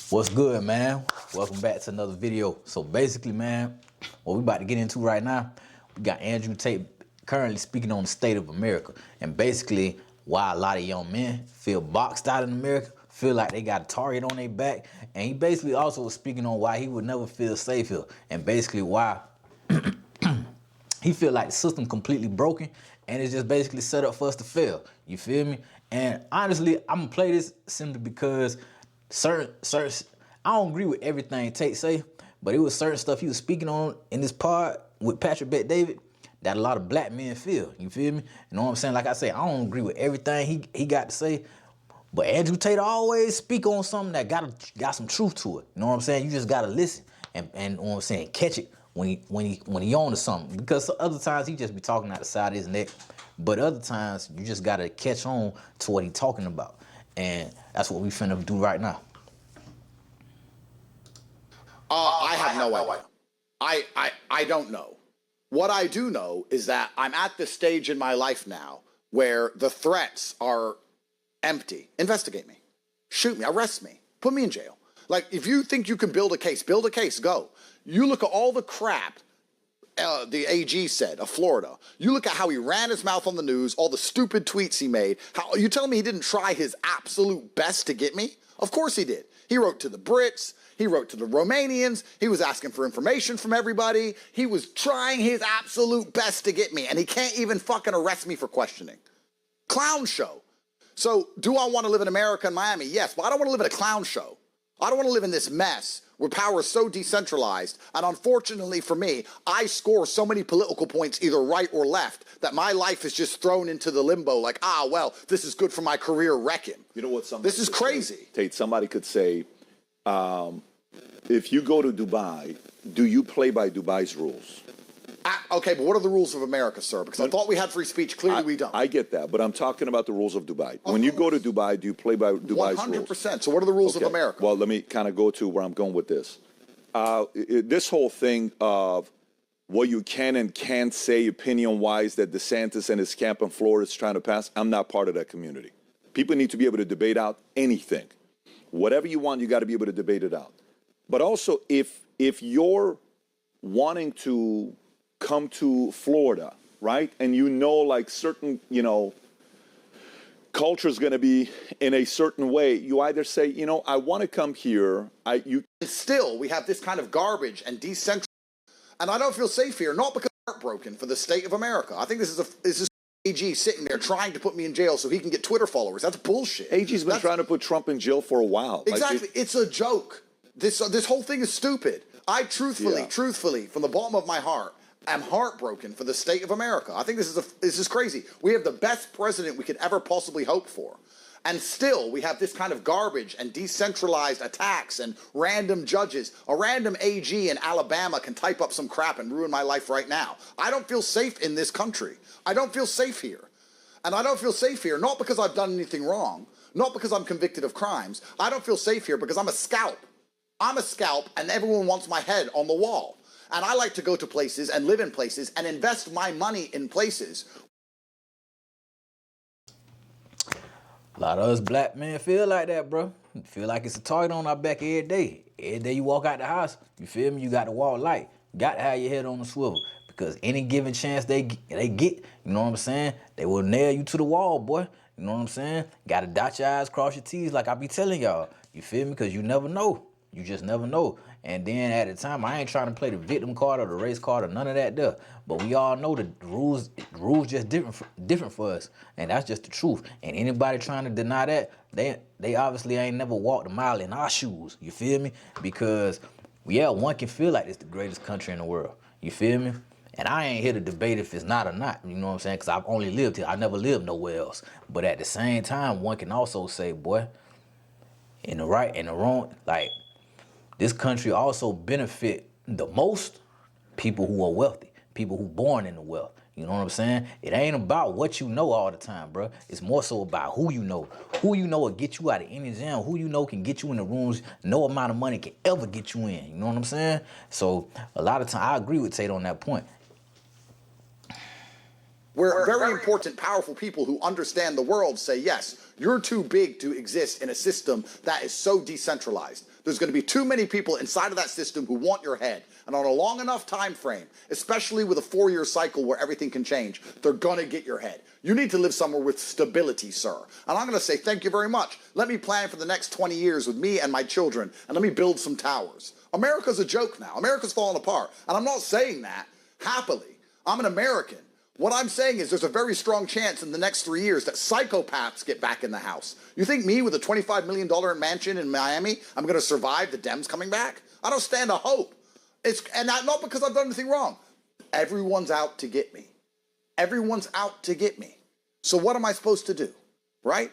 What's good, man? Welcome back to another video. So basically, man, what we about to get into right now, we got Andrew Tate currently speaking on the state of America and basically why a lot of young men feel boxed out in America, feel like they got a target on their back, and he basically also was speaking on why he would never feel safe here and basically why he feel like the system completely broken and it's just basically set up for us to fail. You feel me? And honestly, I'm gonna play this simply because certain I don't agree with everything Tate say, but it was certain stuff he was speaking on in this pod with Patrick Bet David that a lot of black men feel. You feel me? You know what I'm saying? Like I say, I don't agree with everything he got to say, but Andrew Tate always speak on something that got some truth to it. You know what I'm saying? You just gotta listen and you know what I'm saying, catch it when he on to something. Because other times he just be talking out the side of his neck, but other times you just gotta catch on to what he talking about. And that's what we finna do right now. I have no idea. I don't know. What I do know is that I'm at this stage in my life now where the threats are empty. Investigate me. Shoot me. Arrest me. Put me in jail. Like, if you think you can build a case, go. You look at all the crap the AG said of Florida. You look at how he ran his mouth on the news, all the stupid tweets he made. How you telling me he didn't try his absolute best to get me? Of course he did. He wrote to the Brits. He wrote to the Romanians. He was asking for information from everybody. He was trying his absolute best to get me, and he can't even fucking arrest me for questioning. Clown show. So do I want to live in America and Miami? Yes, but I don't want to live in a clown show. I don't want to live in this mess where power is so decentralized, and unfortunately for me, I score so many political points either right or left that my life is just thrown into the limbo like, well, this is good for my career, wreck him. You know what? This is crazy. Tate, somebody could say, if you go to Dubai, do you play by Dubai's rules? Okay, but what are the rules of America, sir? Because I thought we had free speech. Clearly we don't. I get that, but I'm talking about the rules of Dubai. When you go to Dubai, do you play by Dubai's rules? 100%. So what are the rules of America? Well, let me kind of go to where I'm going with this. This whole thing of what you can and can't say opinion-wise that DeSantis and his camp in Florida is trying to pass, I'm not part of that community. People need to be able to debate out anything. Whatever you want, you got to be able to debate it out. But also, if you're wanting to come to Florida, right, and you know, like certain, culture is going to be in a certain way, you either say, I want to come here. Still, we have this kind of garbage and decentralized, and I don't feel safe here, not because I'm heartbroken for the state of America. I think this is AG sitting there trying to put me in jail so he can get Twitter followers. That's bullshit. AG's been trying to put Trump in jail for a while. Exactly. It's a joke. This whole thing is stupid. I truthfully, from the bottom of my heart, am heartbroken for the state of America. I think this is crazy. We have the best president we could ever possibly hope for. And still, we have this kind of garbage and decentralized attacks and random judges. A random AG in Alabama can type up some crap and ruin my life right now. I don't feel safe in this country. I don't feel safe here. And I don't feel safe here not because I've done anything wrong, not because I'm convicted of crimes. I don't feel safe here because I'm a scalp. I'm a scalp and everyone wants my head on the wall. And I like to go to places and live in places and invest my money in places. A lot of us black men feel like that, bro. Feel like it's a target on our back every day. Every day you walk out the house, you feel me? You got to walk light. You got to have your head on the swivel. Because any given chance they get, you know what I'm saying? They will nail you to the wall, boy. You know what I'm saying? Got to dot your I's, cross your T's like I be telling y'all. You feel me? Because you never know. You just never know. And then at the time, I ain't trying to play the victim card or the race card or none of that there. But we all know the rules just different for us. And that's just the truth. And anybody trying to deny that, they obviously ain't never walked a mile in our shoes. You feel me? Because, one can feel like it's the greatest country in the world. You feel me? And I ain't here to debate if it's not or not. You know what I'm saying? Because I've only lived here. I never lived nowhere else. But at the same time, one can also say, boy, in the right and the wrong, like, this country also benefit the most people who are wealthy, people who born into wealth. You know what I'm saying? It ain't about what you know all the time, bro. It's more so about who you know. Who you know will get you out of any jam. Who you know can get you in the rooms no amount of money can ever get you in. You know what I'm saying? So a lot of time, I agree with Tate on that point. where very important, powerful people who understand the world say, yes, you're too big to exist in a system that is so decentralized. There's going to be too many people inside of that system who want your head. And on a long enough time frame, especially with a 4-year cycle where everything can change, they're going to get your head. You need to live somewhere with stability, sir. And I'm going to say thank you very much. Let me plan for the next 20 years with me and my children, and let me build some towers. America's a joke now. America's falling apart. And I'm not saying that happily. I'm an American. What I'm saying is there's a very strong chance in the next 3 years that psychopaths get back in the house. You think me with a $25 million mansion in Miami, I'm going to survive the Dems coming back? I don't stand a hope. And not because I've done anything wrong. Everyone's out to get me. Everyone's out to get me. So what am I supposed to do, right?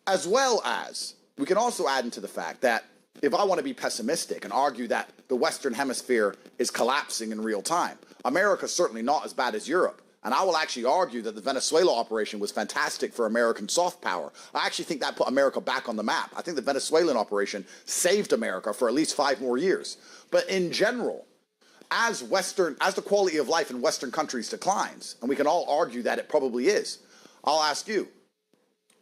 As well as, we can also add into the fact that if I want to be pessimistic and argue that the Western Hemisphere is collapsing in real time, America's certainly not as bad as Europe. And I will actually argue that the Venezuela operation was fantastic for American soft power. I actually think that put America back on the map. I think the Venezuelan operation saved America for at least 5 more years. But in general, as the quality of life in Western countries declines, and we can all argue that it probably is, I'll ask you,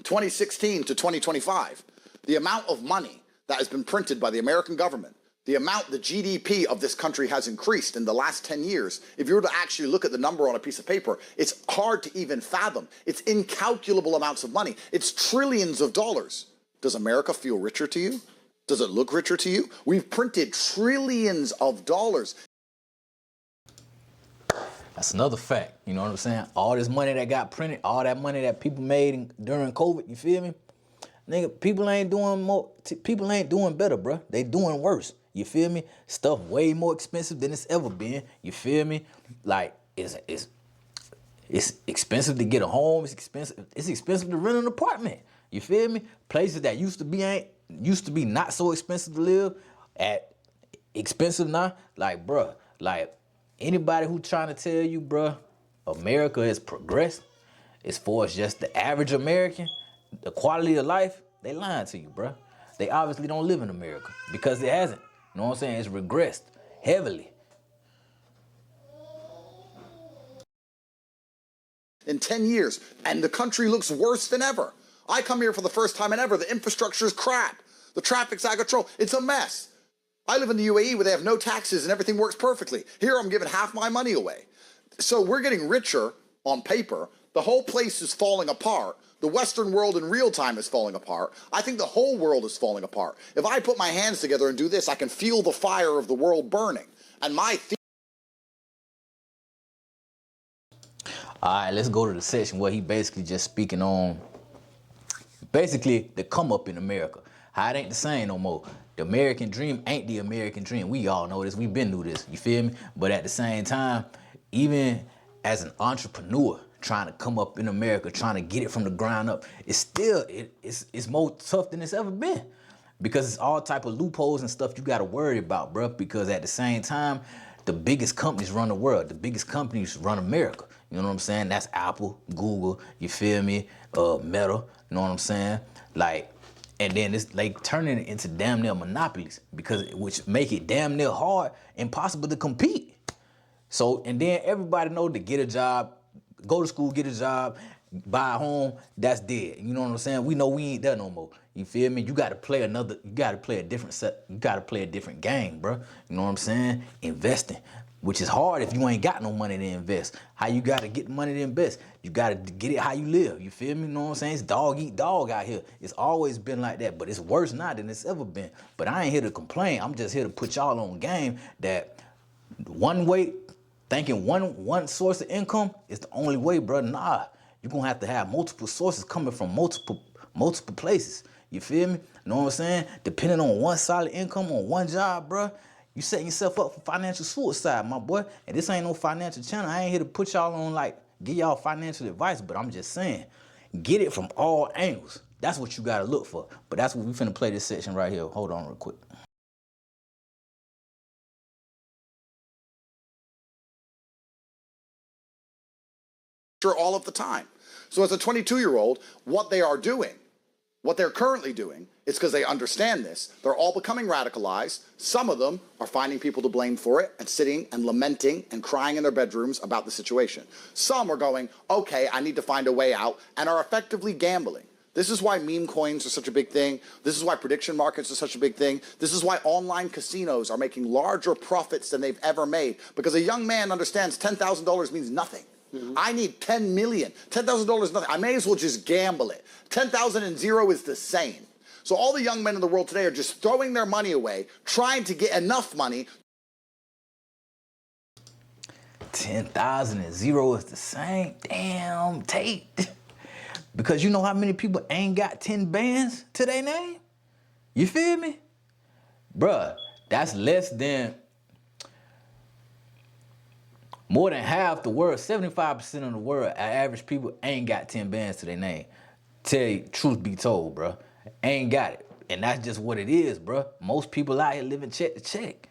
2016 to 2025, the amount of money that has been printed by the American government, the amount the GDP of this country has increased in the last 10 years, if you were to actually look at the number on a piece of paper, it's hard to even fathom. It's incalculable amounts of money. It's trillions of dollars. Does America feel richer to you? Does it look richer to you? We've printed trillions of dollars. That's another fact. You know what I'm saying? All this money that got printed, all that money that people made during COVID, you feel me? Nigga, people ain't doing better, bro. They doing worse. You feel me? Stuff way more expensive than it's ever been. You feel me? Like, it's expensive to get a home. It's expensive to rent an apartment. You feel me? Places that used to be not so expensive to live at expensive now. Like, bruh, like anybody who trying to tell you, bruh, America has progressed as far as just the average American, the quality of life, they lying to you, bruh. They obviously don't live in America because it hasn't. You know what I'm saying? It's regressed heavily. In 10 years, and the country looks worse than ever. I come here for the first time in ever. The infrastructure is crap. The traffic's out of control. It's a mess. I live in the UAE where they have no taxes and everything works perfectly. Here I'm giving half my money away. So we're getting richer on paper. The whole place is falling apart. The Western world in real time is falling apart. I think the whole world is falling apart. If I put my hands together and do this, I can feel the fire of the world burning. And all right, let's go to the section where he basically just speaking on basically the come up in America. How it ain't the same no more. The American dream ain't the American dream. We all know this. We've been through this. You feel me? But at the same time, even as an entrepreneur trying to come up in America, trying to get it from the ground up, it's still it's more tough than it's ever been. Because it's all type of loopholes and stuff you got to worry about, bro. Because at the same time, the biggest companies run the world. The biggest companies run America. You know what I'm saying? That's Apple, Google, you feel me? Meta, you know what I'm saying? Like, and then it's like turning it into damn near monopolies, because which make it damn near hard, impossible to compete. So, and then everybody know to get a job, go to school, get a job, buy a home, that's dead. You know what I'm saying? We know we ain't there no more. You feel me? You gotta play a different game, bro. You know what I'm saying? Investing, which is hard if you ain't got no money to invest. How you gotta get money to invest? You gotta get it how you live. You feel me? You know what I'm saying? It's dog eat dog out here. It's always been like that, but it's worse now than it's ever been. But I ain't here to complain. I'm just here to put y'all on game that one way, thinking one source of income is the only way, bro. Nah, you're gonna have to have multiple sources coming from multiple places. You feel me? You know what I'm saying? Depending on one solid income on one job, bro, you setting yourself up for financial suicide, my boy. And this ain't no financial channel. I ain't here to put y'all on, like, give y'all financial advice, but I'm just saying, get it from all angles. That's what you gotta look for. But that's what we finna play this section right here. Hold on real quick. all of the time. So as a 22-year-old, what they are doing What they're currently doing is because they understand this, they're all becoming radicalized. Some of them are finding people to blame for it and sitting and lamenting and crying in their bedrooms about the situation. Some are going, okay, I need to find a way out, and are effectively gambling. This is why meme coins are such a big thing. This is why prediction markets are such a big thing. This is why online casinos are making larger profits than they've ever made, because a young man understands $10,000 means nothing. I need 10 million. $10,000 is nothing. I may as well just gamble it. 10,000 and zero is the same. So all the young men in the world today are just throwing their money away, trying to get enough money. 10,000 and zero is the same. Damn, Tate. Because you know how many people ain't got 10 bands to their name? You feel me? Bruh, that's less than more than half the world, 75% of the world, average people ain't got 10 bands to their name. Tell you, truth be told, bruh. Ain't got it. And that's just what it is, bruh. Most people out here living check to check.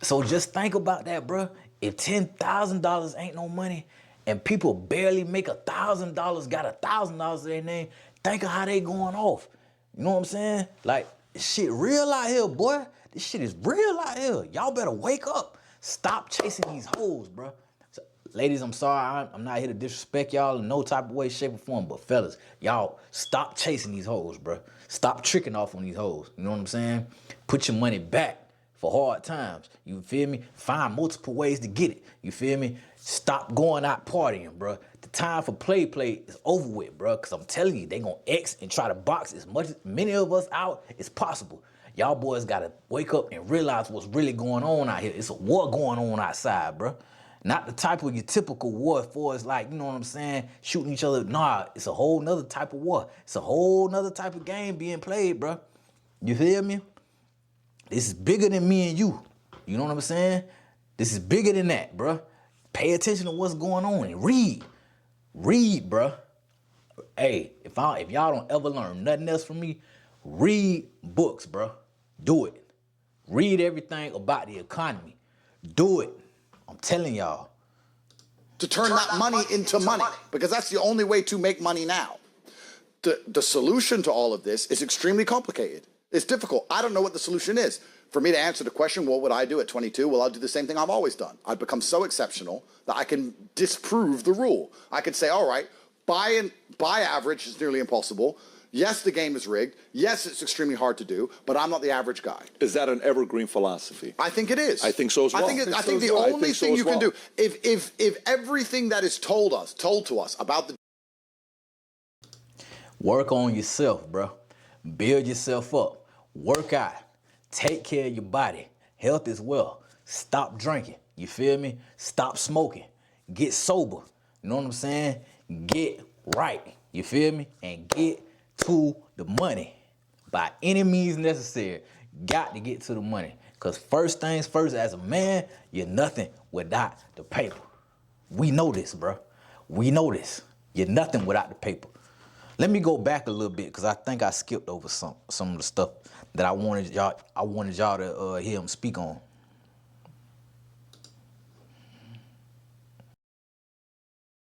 So just think about that, bruh. If $10,000 ain't no money and people barely make $1,000, got $1,000 to their name, think of how they going off. You know what I'm saying? Like, shit real out here, boy. This shit is real out here. Y'all better wake up. Stop chasing these hoes, bro. So, ladies, I'm sorry. I'm not here to disrespect y'all in no type of way, shape, or form. But fellas, y'all stop chasing these hoes, bro. Stop tricking off on these hoes. You know what I'm saying? Put your money back for hard times. You feel me? Find multiple ways to get it. You feel me? Stop going out partying, bro. The time for play is over with, bro. Because I'm telling you, they going to X and try to box as many of us out as possible. Y'all boys gotta wake up and realize what's really going on out here. It's a war going on outside, bro. Not the type of your typical war for it's like, you know what I'm saying, shooting each other. Nah, it's a whole nother type of war. It's a whole nother type of game being played, bro. You feel me? This is bigger than me and you. You know what I'm saying? This is bigger than that, bro. Pay attention to what's going on and read. Read, bro. Hey, if y'all don't ever learn nothing else from me, read books, bro. Do it. Read everything about the economy. Do it. I'm telling y'all. To turn that money into money, because that's the only way to make money now. The solution to all of this is extremely complicated. It's difficult. I don't know what the solution is. For me to answer the question, what would I do at 22? Well, I'll do the same thing I've always done. I've become so exceptional that I can disprove the rule. I could say, all right, buy average is nearly impossible. Yes, the game is rigged. Yes, it's extremely hard to do, but I'm not the average guy. Is that an evergreen philosophy? I think it is. I think so as well. I think the only thing you can do, if everything that is told to us about the work on yourself, bro. Build yourself up. Work out. Take care of your body. Health is wealth. Stop drinking. You feel me? Stop smoking. Get sober. You know what I'm saying? Get right. You feel me? And get to the money. By any means necessary. Got to get to the money. Because first things first, as a man, you're nothing without the paper. We know this, bro. We know this. You're nothing without the paper. Let me go back a little bit because I think I skipped over some of the stuff that I wanted y'all to hear him speak on.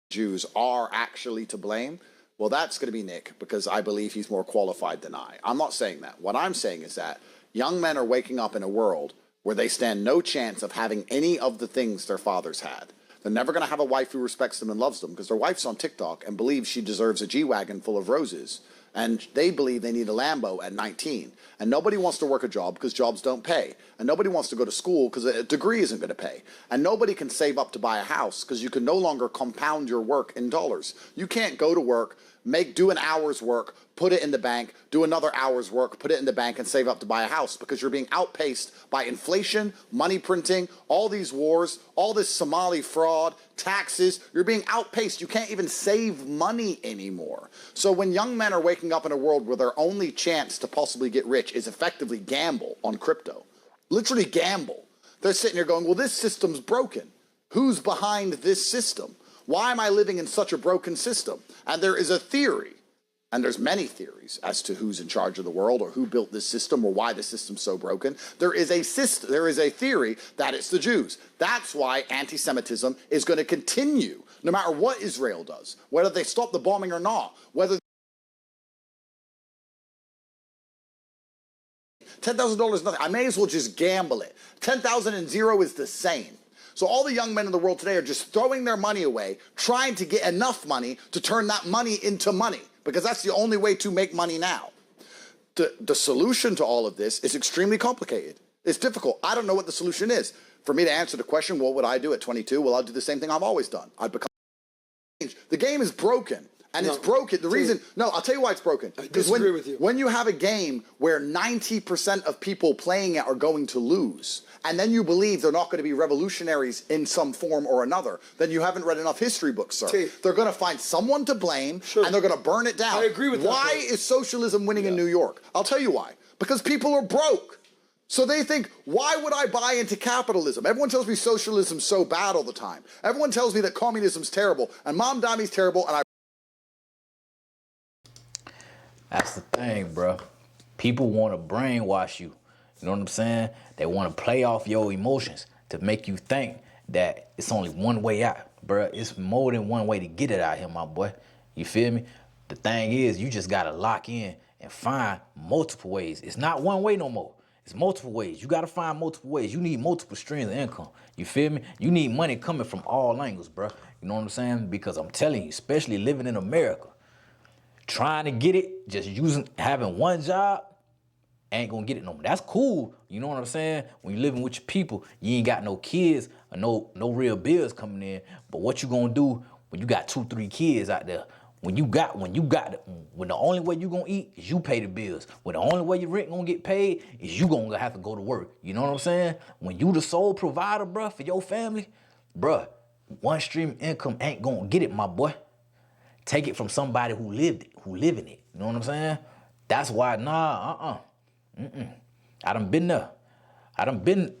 Jews are actually to blame, well, that's going to be Nick, because I believe he's more qualified than I. I'm not saying that. What I'm saying is that young men are waking up in a world where they stand no chance of having any of the things their fathers had. They're never going to have a wife who respects them and loves them because their wife's on TikTok and believes she deserves a G-Wagon full of roses. And they believe they need a Lambo at 19. And nobody wants to work a job because jobs don't pay. And nobody wants to go to school because a degree isn't going to pay. And nobody can save up to buy a house because you can no longer compound your work in dollars. You can't go to work, do an hour's work, put it in the bank, do another hour's work, put it in the bank, and save up to buy a house because you're being outpaced by inflation, money printing, all these wars, all this Somali fraud, taxes. You're being outpaced. You can't even save money anymore. So when young men are waking up in a world where their only chance to possibly get rich is effectively gamble on crypto, literally gamble, they're sitting here going, well, this system's broken. Who's behind this system? Why am I living in such a broken system? And there is a theory, and there's many theories as to who's in charge of the world or who built this system or why the system's so broken. There is a theory that it's the Jews. That's why anti-Semitism is going to continue no matter what Israel does, whether they stop the bombing or not, whether $10,000 is nothing. I may as well just gamble it. 10,000 and zero is the same. So all the young men in the world today are just throwing their money away, trying to get enough money to turn that money into money, because that's the only way to make money now. The solution to all of this is extremely complicated. It's difficult. I don't know what the solution is. For me to answer the question, what would I do at 22? Well, I'll do the same thing I've always done. I'd become. The game is broken. And it's broken. The reason, I'll tell you why it's broken. I disagree with you. When you have a game where 90% of people playing it are going to lose, and then you believe they're not going to be revolutionaries in some form or another, then you haven't read enough history books, sir. Tate. They're going to find someone to blame, and they're going to burn it down. I agree with that. Why is socialism winning in New York? I'll tell you why. Because people are broke. So they think, why would I buy into capitalism? Everyone tells me socialism's so bad all the time. Everyone tells me that communism's terrible, and Mom Dami's terrible, and That's the thing, bro. People want to brainwash you. You know what I'm saying? They want to play off your emotions to make you think that it's only one way out. Bro, it's more than one way to get it out here, my boy. You feel me? The thing is, you just got to lock in and find multiple ways. It's not one way no more. It's multiple ways. You got to find multiple ways. You need multiple streams of income. You feel me? You need money coming from all angles, bro. You know what I'm saying? Because I'm telling you, especially living in America, trying to get it, just having one job, ain't gonna get it no more. That's cool, you know what I'm saying? When you living with your people, you ain't got no kids or no real bills coming in. But what you gonna do when you got 2-3 kids out there? When the only way you gonna eat is you pay the bills. When the only way your rent gonna get paid is you gonna have to go to work. You know what I'm saying? When you the sole provider, bruh, for your family, bruh, one stream of income ain't gonna get it, my boy. Take it from somebody who live in it. You know what I'm saying? That's why, I done been there. I done been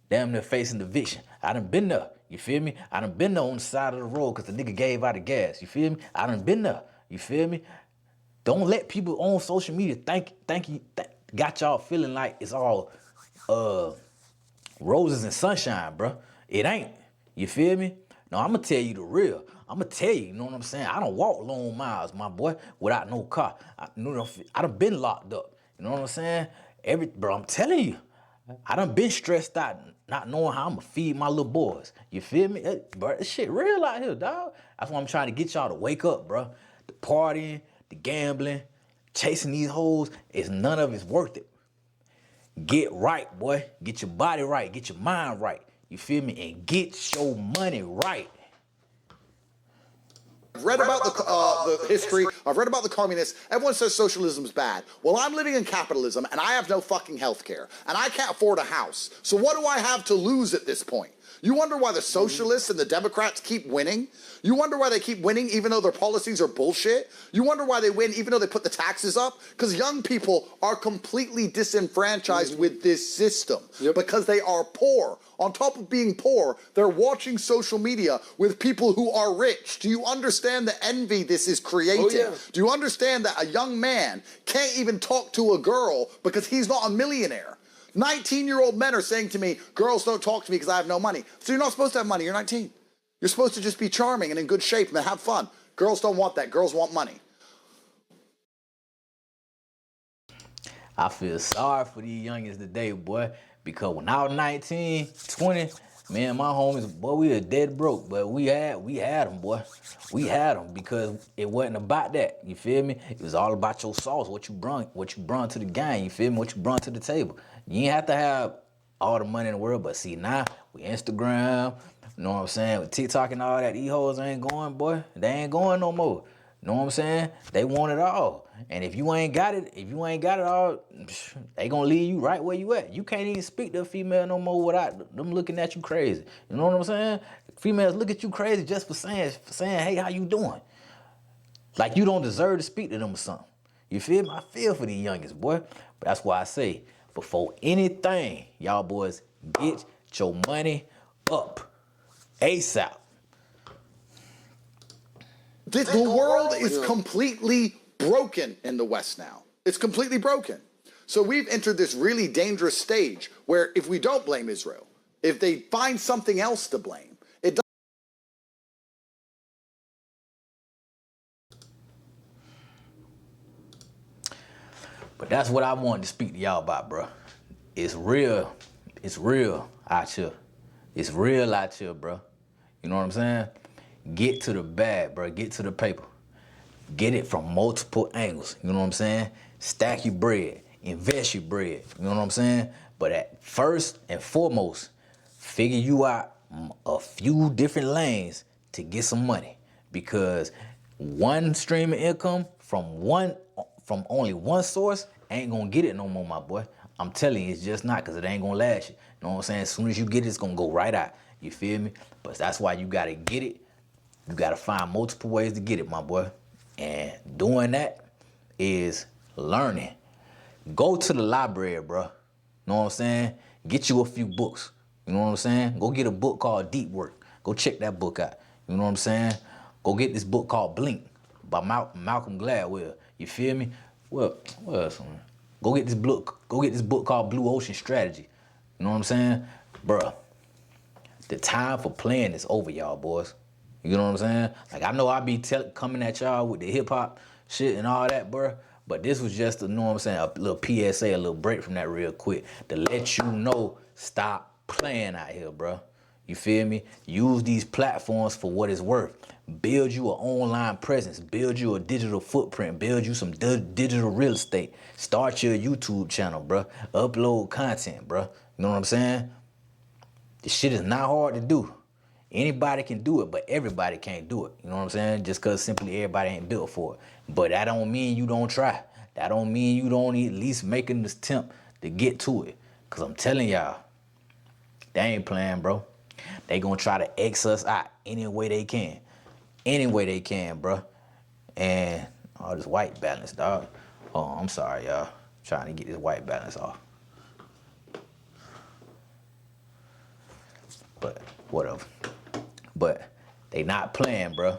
damn near facing eviction. I done been there. You feel me? I done been there on the side of the road because the nigga gave out the gas. You feel me? I done been there. You feel me? Don't let people on social media got y'all feeling like it's all roses and sunshine, bro. It ain't. You feel me? No, I'm going to tell you the real. I'm going to tell you, you know what I'm saying? I don't walk long miles, my boy, without no car. I done been locked up. You know what I'm saying? Bro, I'm telling you, I done been stressed out, not knowing how I'm going to feed my little boys. You feel me? Bro, this shit real out here, dog. That's why I'm trying to get y'all to wake up, bro. The partying, the gambling, chasing these hoes, none of it's worth it. Get right, boy. Get your body right. Get your mind right. You feel me? And get your money right. I've read about the history. I've read about the communists. Everyone says socialism's bad. Well, I'm living in capitalism, and I have no fucking health care, and I can't afford a house. So what do I have to lose at this point? You wonder why the socialists and the Democrats keep winning? You wonder why they keep winning even though their policies are bullshit? You wonder why they win even though they put the taxes up? Because young people are completely disenfranchised with this system because they are poor. On top of being poor, they're watching social media with people who are rich. Do you understand the envy this is creating? Oh, yeah. Do you understand that a young man can't even talk to a girl because he's not a millionaire? 19-year-old men are saying to me, girls don't talk to me because I have no money. So you're not supposed to have money. You're 19. You're supposed to just be charming and in good shape and have fun. Girls don't want that. Girls want money. I feel sorry for these youngins today, boy, because when I was 19, 20, me and my homies, boy, we were dead broke, but we had them, boy. We had them because it wasn't about that, you feel me? It was all about your sauce, what you brought to the game, you feel me? What you brought to the table. You ain't have to have all the money in the world, but see, now, we Instagram, you know what I'm saying? With TikTok and all that, these hoes ain't going, boy. They ain't going no more. You know what I'm saying? They want it all. And if you ain't got it all, they gonna leave you right where you at. You can't even speak to a female no more without them looking at you crazy. You know what I'm saying? Females look at you crazy just for saying, hey, how you doing? Like you don't deserve to speak to them or something. You feel me? I feel for these youngins, boy. But that's why I say, before anything, y'all boys, get your money up. ASAP. The world is completely broken in the West now. It's completely broken. So we've entered this really dangerous stage where if we don't blame Israel, if they find something else to blame, it doesn't. But that's what I wanted to speak to y'all about, bro. it's real. It's real out here. It's real out here, bro. You know what I'm saying? Get to the bag, bro. Get to the paper. Get it from multiple angles. You know what I'm saying? Stack your bread. Invest your bread. You know what I'm saying? But at first and foremost, figure you out a few different lanes to get some money. Because one stream of income from only one source ain't gonna get it no more, my boy. I'm telling you, it's just not, because it ain't gonna last you. You know what I'm saying? As soon as you get it, it's gonna go right out. You feel me? But that's why you gotta get it. You gotta find multiple ways to get it, my boy. And doing that is learning. Go to the library, bro. You know what I'm saying? Get you a few books. You know what I'm saying? Go get a book called Deep Work. Go check that book out. You know what I'm saying? Go get this book called Blink by Malcolm Gladwell. You feel me? Well, what else? Go get this book. Go get this book called Blue Ocean Strategy. You know what I'm saying, bruh? The time for playing is over, y'all boys. You know what I'm saying? Like, I know I be coming at y'all with the hip hop shit and all that, bruh. But this was just, you know what I'm saying, a little PSA, a little break from that real quick to let you know, stop playing out here, bruh. You feel me? Use these platforms for what it's worth. Build you an online presence. Build you a digital footprint. Build you some digital real estate. Start your YouTube channel, bruh. Upload content, bruh. You know what I'm saying? This shit is not hard to do. Anybody can do it, but everybody can't do it. You know what I'm saying? Just because simply everybody ain't built for it. But that don't mean you don't try. That don't mean you don't at least make an attempt to get to it. Because I'm telling y'all, they ain't playing, bro. They gonna try to X us out any way they can. Any way they can, bro. And, oh, this white balance, dog. Oh, I'm sorry, y'all. Trying to get this white balance off. But whatever. But they not playing, bro.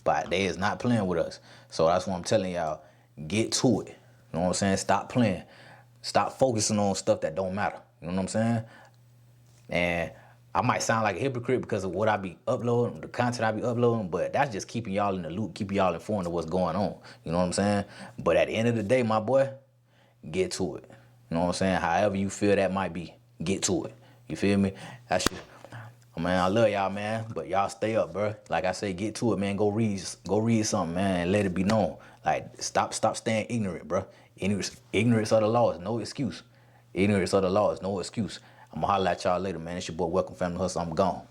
But they is not playing with us. So that's what I'm telling y'all. Get to it. You know what I'm saying? Stop playing. Stop focusing on stuff that don't matter. You know what I'm saying? And I might sound like a hypocrite because of what I be uploading, the content I be uploading, but that's just keeping y'all in the loop, keeping y'all informed of what's going on. You know what I'm saying? But at the end of the day, my boy, get to it. You know what I'm saying? However you feel that might be, get to it. You feel me? That's just, man, I love y'all, man. But y'all stay up, bro. Like I say, get to it, man. Go read something, man, and let it be known. Like, stop staying ignorant, bro. Ignorance of the law is no excuse. Ignorance of the law is no excuse. I'm gonna holler at y'all later, man. It's your boy, Welcome Family Hustle. I'm gone.